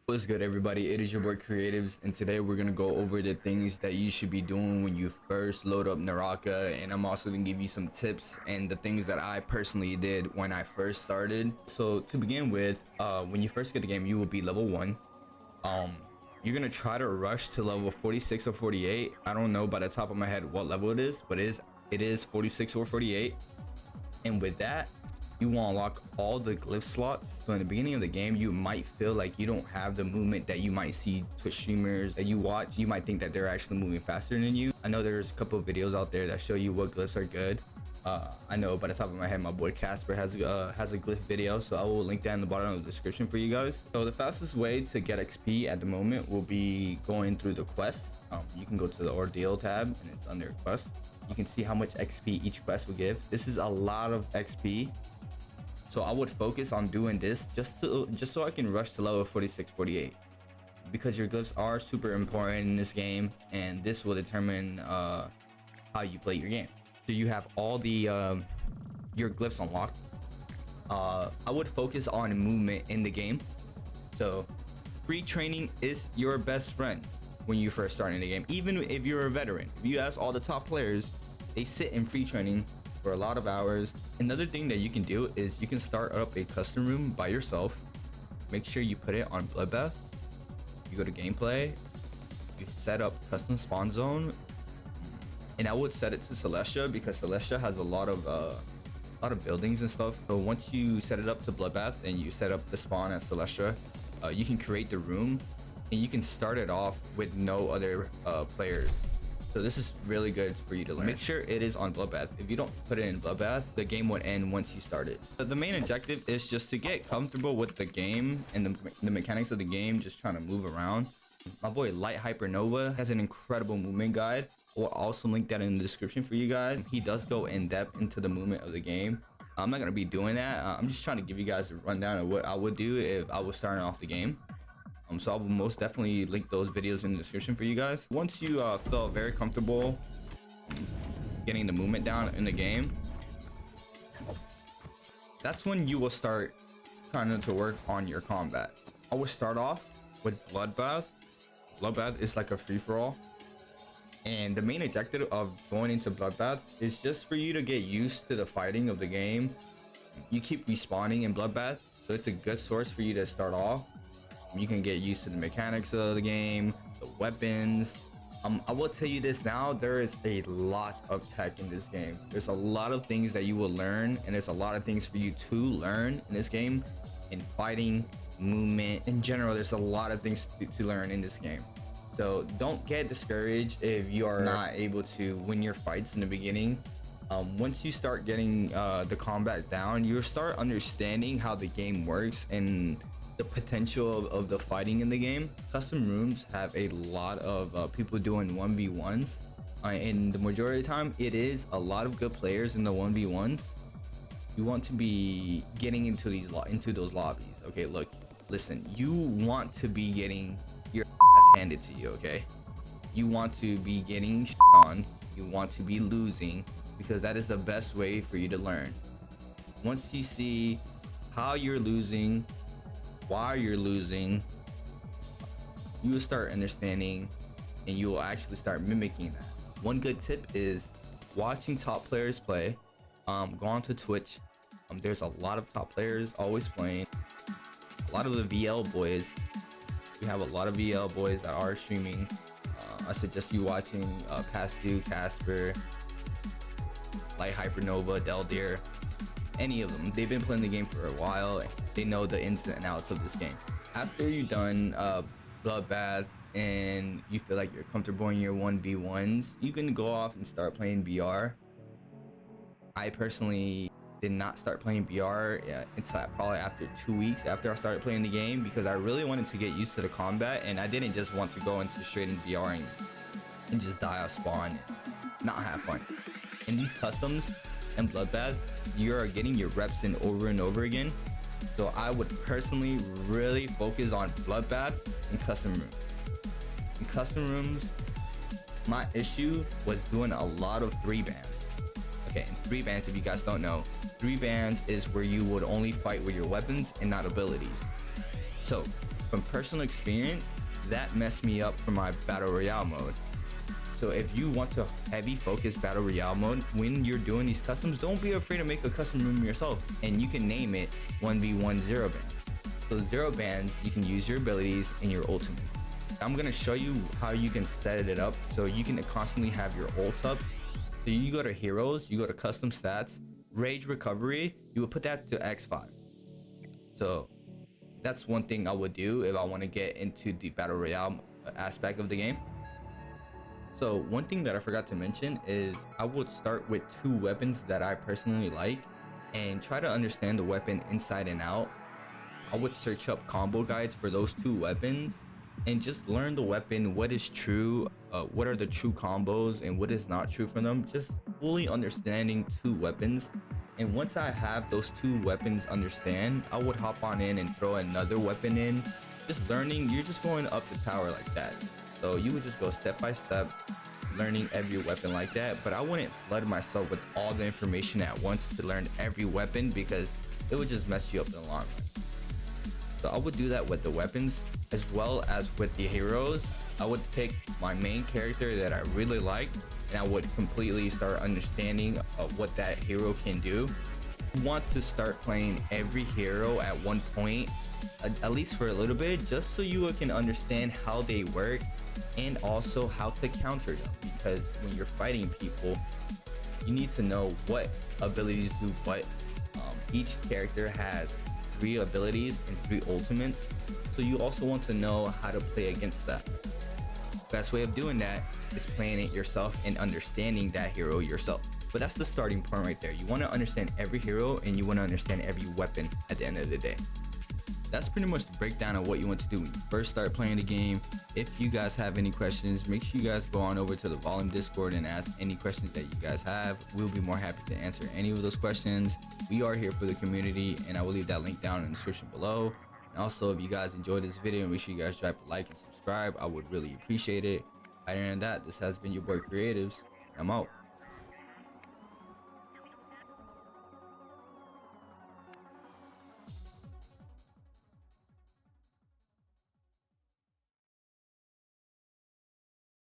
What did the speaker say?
What's good, everybody? It is your boy Creatives, and today we're gonna go over the things that you should be doing when you first load up Naraka, and I'm also gonna give you some tips and the things that I personally did when I first started. So to begin with, when you first get the game, you will be level 1. You're gonna try to rush to level 46 or 48. I don't know by the top of my head what level it is, but it is 46 or 48. And with that, you want to unlock all the glyph slots. So in the beginning of the game, you might feel like you don't have the movement that you might see Twitch streamers that you watch. You might think that they're actually moving faster than you. I know there's a couple of videos out there that show you what glyphs are good. I know by the top of my head, my boy Casper has a glyph video, so I will link that in the bottom of the description for you guys. So the fastest way to get XP at the moment will be going through the quests. You can go to the ordeal tab and it's under quest. You can see how much XP each quest will give. This is a lot of XP. So I would focus on doing this just so I can rush to level 46, 48, because your glyphs are super important in this game, and this will determine how you play your game. So you have all the your glyphs unlocked. I would focus on movement in the game. So free training is your best friend when you first start in the game, even if you're a veteran. If you ask all the top players, they sit in free training for a lot of hours. Another thing that you can do is you can start up a custom room by yourself. Make sure you put it on Bloodbath. You go to gameplay, you set up custom spawn zone, and I would set it to Celestia because Celestia has a lot of buildings and stuff. So once you set it up to Bloodbath and you set up the spawn at Celestia, you can create the room and you can start it off with no other players. So this is really good for you to learn. Make sure it is on Bloodbath. If you don't put it in Bloodbath, the game would end once you start it. But the main objective is just to get comfortable with the game and the mechanics of the game, just trying to move around. My boy LightHyperNova has an incredible movement guide. We'll also link that in the description for you guys. He does go in depth into the movement of the game. I'm not gonna be doing that. I'm just trying to give you guys a rundown of what I would do if I was starting off the game. So I will most definitely link those videos in the description for you guys. Once you feel very comfortable getting the movement down in the game, that's when you will start trying to work on your combat. I will start off with Bloodbath. Bloodbath is like a free-for-all, and the main objective of going into Bloodbath is just for you to get used to the fighting of the game. You keep respawning in Bloodbath, so it's a good source for you to start off. You can get used to the mechanics of the game, the weapons. I will tell you this now, there is a lot of tech in this game. There's a lot of things that you will learn, and there's a lot of things for you to learn in this game. In fighting, movement, in general, there's a lot of things to learn in this game. So don't get discouraged if you are not able to win your fights in the beginning. Once you start getting the combat down, you'll start understanding how the game works and the potential of the fighting in the game. Custom rooms have a lot of people doing 1v1s, and the majority of the time it is a lot of good players in the 1v1s. You want to be getting into those lobbies. Okay, look, listen, you want to be getting your ass handed to you. Okay, you want to be getting shit on, you want to be losing, because that is the best way for you to learn. Once you see how you're losing, why you're losing, you will start understanding, and you will actually start mimicking that. One good tip is watching top players play. Go on to Twitch. There's a lot of top players always playing. A lot of the VL boys. We have a lot of VL boys that are streaming. I suggest you watching Pastu, Casper, LightHyperNova, Deldeer, any of them. They've been playing the game for a while. They know the ins and outs of this game. After you've done Bloodbath and you feel like you're comfortable in your 1v1s, you can go off and start playing BR. I personally did not start playing BR until probably after 2 weeks after I started playing the game, because I really wanted to get used to the combat, and I didn't just want to go into straight in BR and just die off spawn and not have fun. In these customs and Bloodbath, you're getting your reps in over and over again. So I would personally really focus on Bloodbath and custom rooms. In custom rooms, my issue was doing a lot of 3 bans. Okay, and 3 bans, if you guys don't know, 3 bans is where you would only fight with your weapons and not abilities. So from personal experience, that messed me up for my battle royale mode. So if you want to heavy focus battle royale mode, when you're doing these customs, don't be afraid to make a custom room yourself, and you can name it 1v1 zero band. So zero band, you can use your abilities and your ultimates. I'm gonna show you how you can set it up so you can constantly have your ult up. So you go to heroes, you go to custom stats, rage recovery, you would put that to X5. So that's one thing I would do if I want to get into the battle royale aspect of the game. So one thing that I forgot to mention is I would start with 2 weapons that I personally like and try to understand the weapon inside and out. I would search up combo guides for those 2 weapons and just learn the weapon, what is true, what are the true combos and what is not true for them. Just fully understanding 2 weapons. And once I have those 2 weapons understand, I would hop on in and throw another weapon in. Just learning, you're just going up the tower like that. So you would just go step by step, learning every weapon like that. But I wouldn't flood myself with all the information at once to learn every weapon, because it would just mess you up in the long run. So I would do that with the weapons as well as with the heroes. I would pick my main character that I really like, and I would completely start understanding what that hero can do. You want to start playing every hero at one point, at least for a little bit, just so you can understand how they work and also how to counter them. Because when you're fighting people, you need to know what abilities do what. Each character has 3 abilities and 3 ultimates, so you also want to know how to play against that. Best way of doing that is playing it yourself and understanding that hero yourself. But that's the starting point right there. You want to understand every hero and you want to understand every weapon at the end of the day. That's pretty much the breakdown of what you want to do when you first start playing the game. If you guys have any questions, make sure you guys go on over to the Volume Discord and ask any questions that you guys have. We'll be more happy to answer any of those questions. We are here for the community, and I will leave that link down in the description below. And also, if you guys enjoyed this video, make sure you guys drop a like and subscribe. I would really appreciate it. Other than that, this has been your boy Creatives. I'm out.